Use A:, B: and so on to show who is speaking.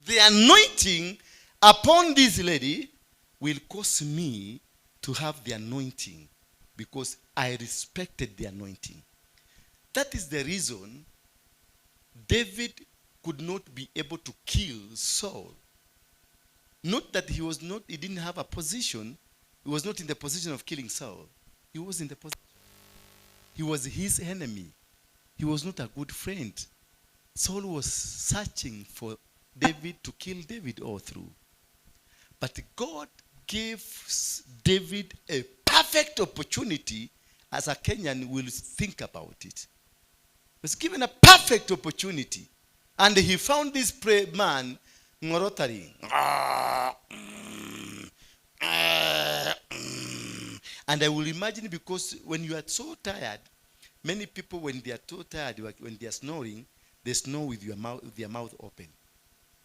A: the anointing upon this lady will cause me to have the anointing because I respected the anointing. That is the reason David could not be able to kill Saul. Not that he didn't have a position. He was not in the position of killing Saul. He was in the position. He was his enemy. He was not a good friend. Saul was searching for David to kill David all through. But God gave David a perfect opportunity, as a Kenyan will think about it. He was given a perfect opportunity. And he found this man, ngorotari. And I will imagine, because when you are so tired, many people when they are too tired, when they are snoring, they snore with their mouth open.